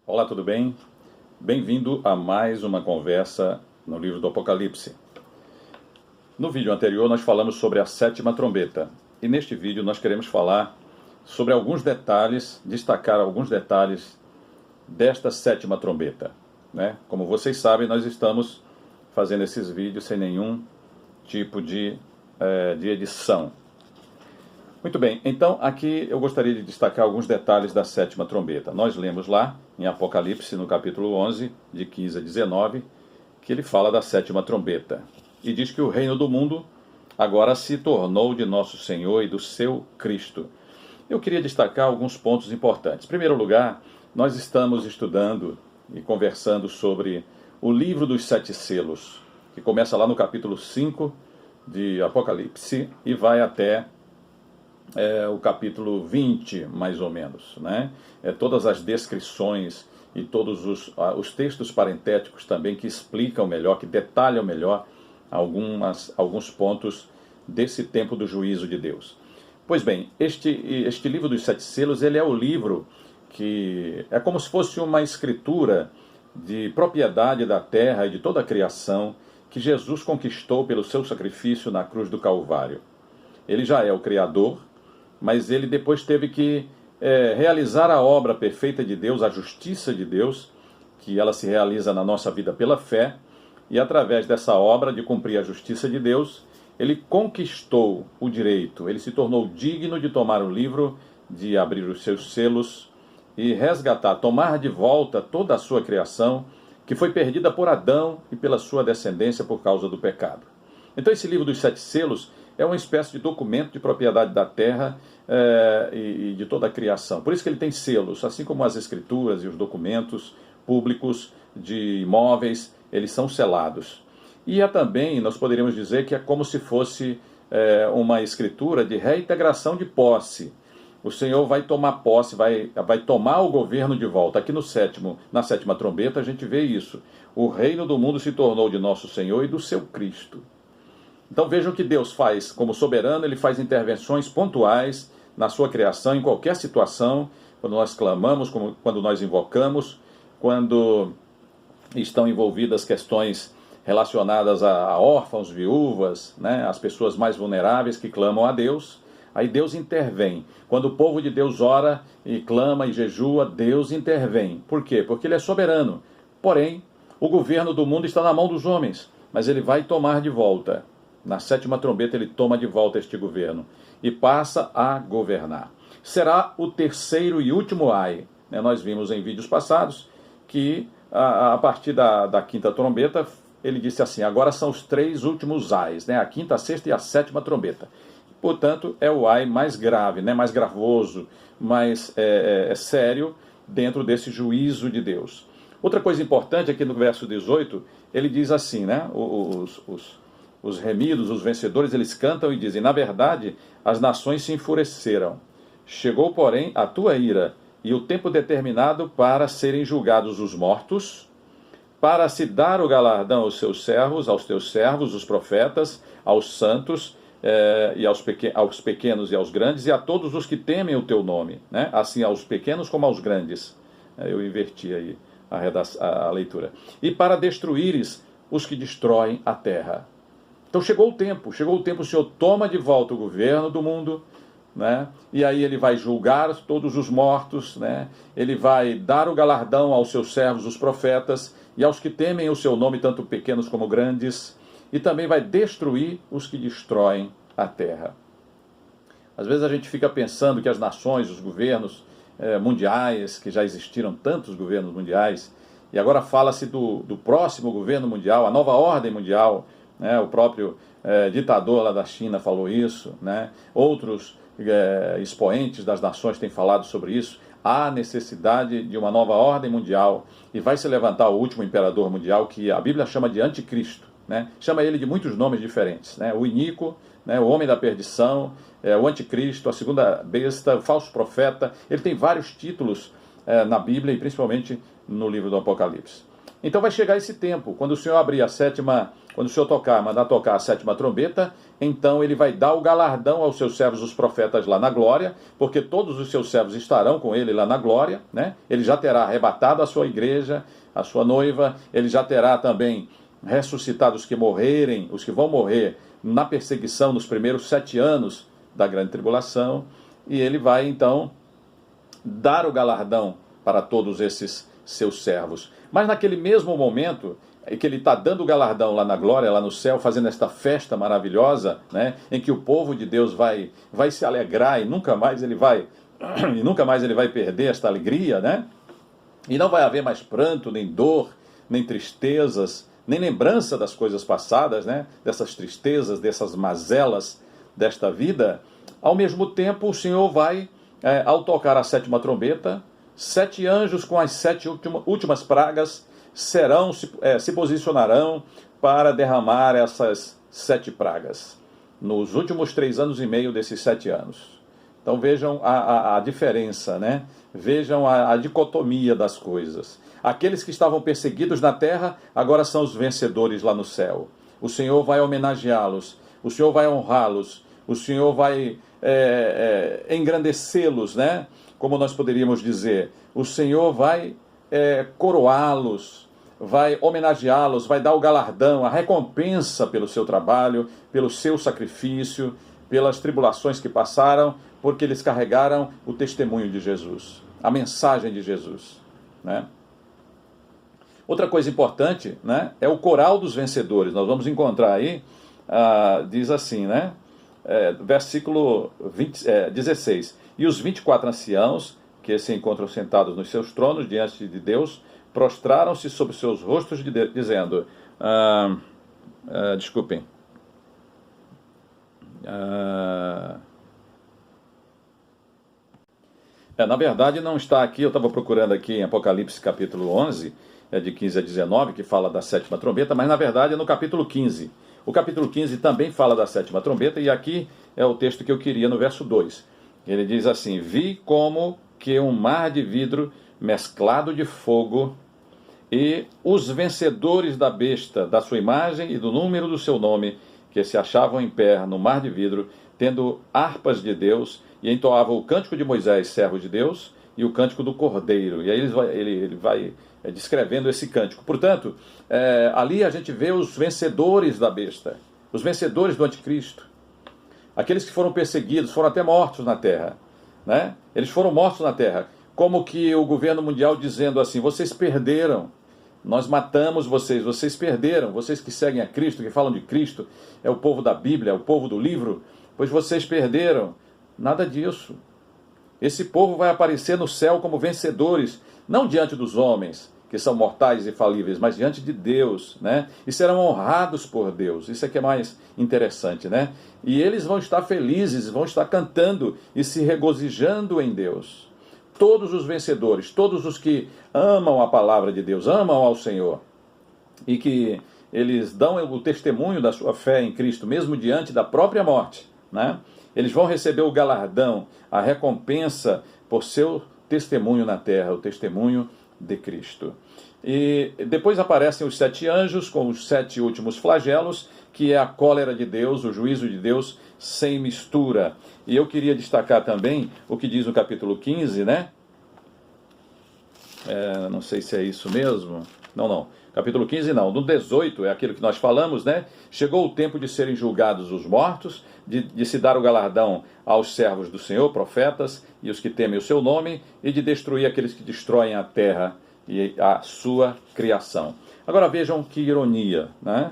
Olá, tudo bem? Bem-vindo a mais uma conversa no livro do Apocalipse. No vídeo anterior nós falamos sobre a sétima trombeta e neste vídeo nós queremos falar sobre alguns detalhes, destacar alguns detalhes desta sétima trombeta, né? Como vocês sabem, nós estamos fazendo esses vídeos sem nenhum tipo de edição. Muito bem, então aqui eu gostaria de destacar alguns detalhes da sétima trombeta. Nós lemos lá em Apocalipse, no capítulo 11, de 15 a 19, que ele fala da sétima trombeta. E diz que o reino do mundo agora se tornou de nosso Senhor e do seu Cristo. Eu queria destacar alguns pontos importantes. Em primeiro lugar, nós estamos estudando e conversando sobre o livro dos sete selos, que começa lá no capítulo 5 de Apocalipse e vai até o capítulo 20, mais ou menos, né? Todas as descrições e todos os textos parentéticos também que explicam melhor, que detalham melhor alguns pontos desse tempo do juízo de Deus. Pois bem, este livro dos sete selos, ele é o livro que é como se fosse uma escritura de propriedade da terra e de toda a criação que Jesus conquistou pelo seu sacrifício na cruz do Calvário. Ele já é o Criador, mas ele depois teve que realizar a obra perfeita de Deus, a justiça de Deus, que ela se realiza na nossa vida pela fé, e através dessa obra de cumprir a justiça de Deus, ele conquistou o direito, ele se tornou digno de tomar o livro, de abrir os seus selos e resgatar, tomar de volta toda a sua criação, que foi perdida por Adão e pela sua descendência por causa do pecado. Então esse livro dos sete selos é uma espécie de documento de propriedade da terra e de toda a criação. Por isso que ele tem selos, assim como as escrituras e os documentos públicos de imóveis, eles são selados. E também, nós poderíamos dizer que é como se fosse uma escritura de reintegração de posse. O Senhor vai tomar posse, vai tomar o governo de volta. Aqui na sétima trombeta a gente vê isso. O reino do mundo se tornou de nosso Senhor e do seu Cristo. Então vejam que Deus faz, como soberano, ele faz intervenções pontuais na sua criação, em qualquer situação, quando nós clamamos, quando nós invocamos, quando estão envolvidas questões relacionadas a órfãos, viúvas, né, as pessoas mais vulneráveis que clamam a Deus, aí Deus intervém. Quando o povo de Deus ora e clama e jejua, Deus intervém. Por quê? Porque ele é soberano. Porém, o governo do mundo está na mão dos homens, mas ele vai tomar de volta. Na sétima trombeta ele toma de volta este governo e passa a governar. Será o terceiro e último ai. Nós vimos em vídeos passados que a partir da quinta trombeta ele disse assim, agora são os três últimos ais, a quinta, a sexta e a sétima trombeta. Portanto, é o ai mais grave, mais gravoso, mais sério dentro desse juízo de Deus. Outra coisa importante aqui no verso 18, ele diz assim, os remidos, os vencedores, eles cantam e dizem, na verdade, as nações se enfureceram. Chegou, porém, a tua ira e o tempo determinado para serem julgados os mortos, para se dar o galardão aos seus servos, aos teus servos, os profetas, aos santos, e aos pequenos e aos grandes, e a todos os que temem o teu nome, assim aos pequenos como aos grandes. Eu inverti aí a leitura. E para destruíres os que destroem a terra. Então chegou o tempo, o Senhor toma de volta o governo do mundo, e aí ele vai julgar todos os mortos, ele vai dar o galardão aos seus servos, os profetas, e aos que temem o seu nome, tanto pequenos como grandes, e também vai destruir os que destroem a terra. Às vezes a gente fica pensando que as nações, os governos mundiais, que já existiram tantos governos mundiais, e agora fala-se do próximo governo mundial, a nova ordem mundial, o próprio ditador lá da China falou isso, outros expoentes das nações têm falado sobre isso. Há necessidade de uma nova ordem mundial e vai se levantar o último imperador mundial, que a Bíblia chama de anticristo, chama ele de muitos nomes diferentes, o iníquo, o homem da perdição, o anticristo, a segunda besta, o falso profeta. Ele tem vários títulos na Bíblia e principalmente no livro do Apocalipse. Então vai chegar esse tempo, quando o Senhor abrir a sétima, quando o Senhor mandar tocar a sétima trombeta, então ele vai dar o galardão aos seus servos, os profetas, lá na glória, porque todos os seus servos estarão com ele lá na glória, né? Ele já terá arrebatado a sua igreja, a sua noiva, ele já terá também ressuscitado os que morrerem, os que vão morrer na perseguição nos primeiros 7 anos da grande tribulação, e ele vai então dar o galardão para todos esses seus servos. Mas naquele mesmo momento que ele está dando o galardão lá na glória, lá no céu, fazendo esta festa maravilhosa, né, em que o povo de Deus vai se alegrar e nunca mais ele vai perder esta alegria, né? E não vai haver mais pranto, nem dor, nem tristezas, nem lembrança das coisas passadas, né? Dessas tristezas, dessas mazelas desta vida. Ao mesmo tempo, o Senhor vai, ao tocar a sétima trombeta, 7 anjos com as 7 últimas pragas se posicionarão para derramar essas 7 pragas nos últimos 3 anos e meio desses 7 anos. Então vejam a diferença, né? Vejam a dicotomia das coisas. Aqueles que estavam perseguidos na terra, agora são os vencedores lá no céu. O Senhor vai homenageá-los, o Senhor vai honrá-los, o Senhor vai engrandecê-los, né? Como nós poderíamos dizer. O Senhor vai coroá-los, vai homenageá-los, vai dar o galardão, a recompensa pelo seu trabalho, pelo seu sacrifício, pelas tribulações que passaram, porque eles carregaram o testemunho de Jesus, a mensagem de Jesus, né? Outra coisa importante, né, é o coral dos vencedores. Nós vamos encontrar aí, diz assim, né, versículo 16. E os 24 anciãos, que se encontram sentados nos seus tronos diante de Deus, prostraram-se sobre seus rostos, dizendo, desculpem, na verdade não está aqui, eu estava procurando aqui em Apocalipse capítulo 11, de 15 a 19, que fala da sétima trombeta, mas na verdade é no capítulo 15. O capítulo 15 também fala da sétima trombeta, e aqui é o texto que eu queria no verso 2. Ele diz assim: vi como que um mar de vidro mesclado de fogo, e os vencedores da besta, da sua imagem e do número do seu nome, que se achavam em pé no mar de vidro, tendo harpas de Deus, e entoavam o cântico de Moisés, servo de Deus, e o cântico do Cordeiro. E aí ele vai descrevendo esse cântico. Portanto, ali a gente vê os vencedores da besta, os vencedores do anticristo, aqueles que foram perseguidos, foram até mortos na terra, né? Eles foram mortos na terra, como que o governo mundial dizendo assim: vocês perderam, nós matamos vocês, vocês perderam, vocês que seguem a Cristo, que falam de Cristo, é o povo da Bíblia, é o povo do livro, pois vocês perderam. Nada disso. Esse povo vai aparecer no céu como vencedores, não diante dos homens, que são mortais e falíveis, mas diante de Deus, né? E serão honrados por Deus. Isso é que é mais interessante, né? E eles vão estar felizes, vão estar cantando e se regozijando em Deus. Todos os vencedores, todos os que amam a palavra de Deus, amam ao Senhor, e que eles dão o testemunho da sua fé em Cristo, mesmo diante da própria morte, né? Eles vão receber o galardão, a recompensa por seu testemunho na terra, o testemunho de Cristo. E depois aparecem os 7 anjos com os 7 últimos flagelos, que é a cólera de Deus, o juízo de Deus sem mistura. E eu queria destacar também o que diz no capítulo 15, né? Não sei se é isso mesmo. Não. Capítulo 15 não. No 18 é aquilo que nós falamos, né? Chegou o tempo de serem julgados os mortos, de se dar o galardão aos servos do Senhor, profetas, e os que temem o seu nome, e de destruir aqueles que destroem a terra e a sua criação. Agora vejam que ironia, né?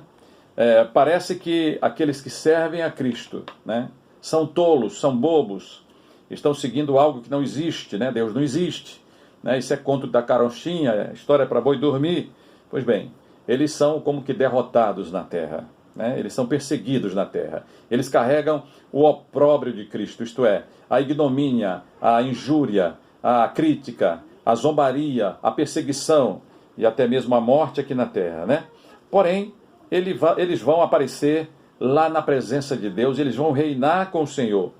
Parece que aqueles que servem a Cristo, né, são tolos, são bobos, estão seguindo algo que não existe, né? Deus não existe, né? Isso é conto da carochinha, história para boi dormir. Pois bem, eles são como que derrotados na terra, né? Eles são perseguidos na terra. Eles carregam o opróbrio de Cristo, isto é, a ignomínia, a injúria, a crítica, a zombaria, a perseguição e até mesmo a morte aqui na terra, né? Porém, eles vão aparecer lá na presença de Deus, eles vão reinar com o Senhor.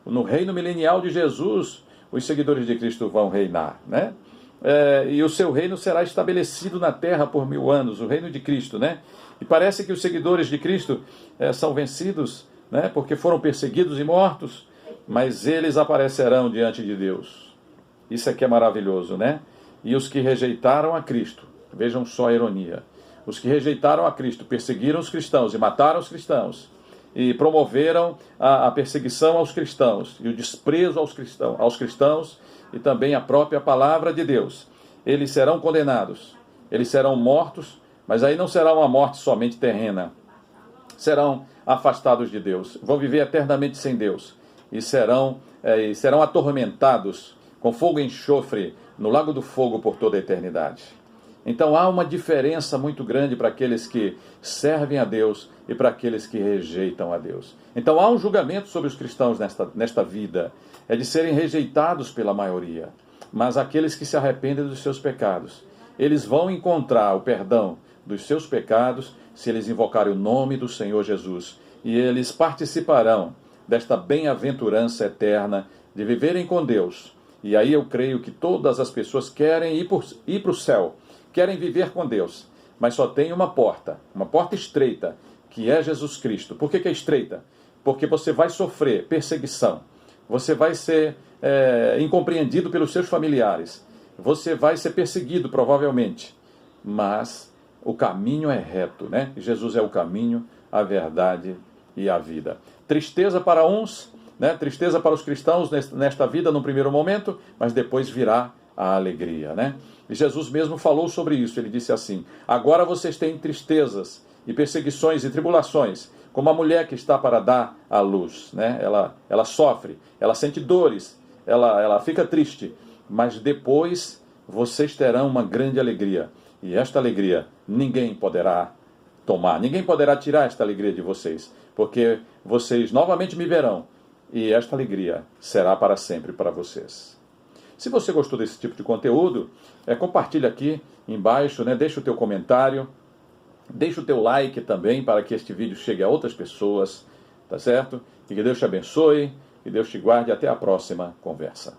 No reino milenial de Jesus, os seguidores de Cristo vão reinar, né? e o seu reino será estabelecido na terra por 1000 anos, o reino de Cristo, né? E parece que os seguidores de Cristo são vencidos, né? Porque foram perseguidos e mortos, mas eles aparecerão diante de Deus. Isso aqui é maravilhoso, né? E os que rejeitaram a Cristo, vejam só a ironia, os que rejeitaram a Cristo, perseguiram os cristãos e mataram os cristãos, e promoveram a perseguição aos cristãos, e o desprezo aos cristãos, e também a própria palavra de Deus. Eles serão condenados, eles serão mortos, mas aí não será uma morte somente terrena. Serão afastados de Deus, vão viver eternamente sem Deus, e serão atormentados com fogo e enxofre no lago do fogo por toda a eternidade. Então há uma diferença muito grande para aqueles que servem a Deus e para aqueles que rejeitam a Deus. Então há um julgamento sobre os cristãos nesta vida, é de serem rejeitados pela maioria. Mas aqueles que se arrependem dos seus pecados, eles vão encontrar o perdão dos seus pecados se eles invocarem o nome do Senhor Jesus. E eles participarão desta bem-aventurança eterna de viverem com Deus. E aí eu creio que todas as pessoas querem ir para o céu, querem viver com Deus, mas só tem uma porta estreita, que é Jesus Cristo. Por que é estreita? Porque você vai sofrer perseguição, você vai ser incompreendido pelos seus familiares, você vai ser perseguido provavelmente, mas o caminho é reto, né? Jesus é o caminho, a verdade e a vida. Tristeza para uns, né? Tristeza para os cristãos nesta vida no primeiro momento, mas depois virá a alegria, né? E Jesus mesmo falou sobre isso, ele disse assim: agora vocês têm tristezas e perseguições e tribulações, como a mulher que está para dar à luz, né? Ela sofre, ela sente dores, ela fica triste, mas depois vocês terão uma grande alegria, e esta alegria ninguém poderá tomar, ninguém poderá tirar esta alegria de vocês, porque vocês novamente me verão, e esta alegria será para sempre para vocês. Se você gostou desse tipo de conteúdo, compartilha aqui embaixo, né? Deixa o teu comentário, deixa o teu like também para que este vídeo chegue a outras pessoas, tá certo? E que Deus te abençoe, que Deus te guarde, até a próxima conversa.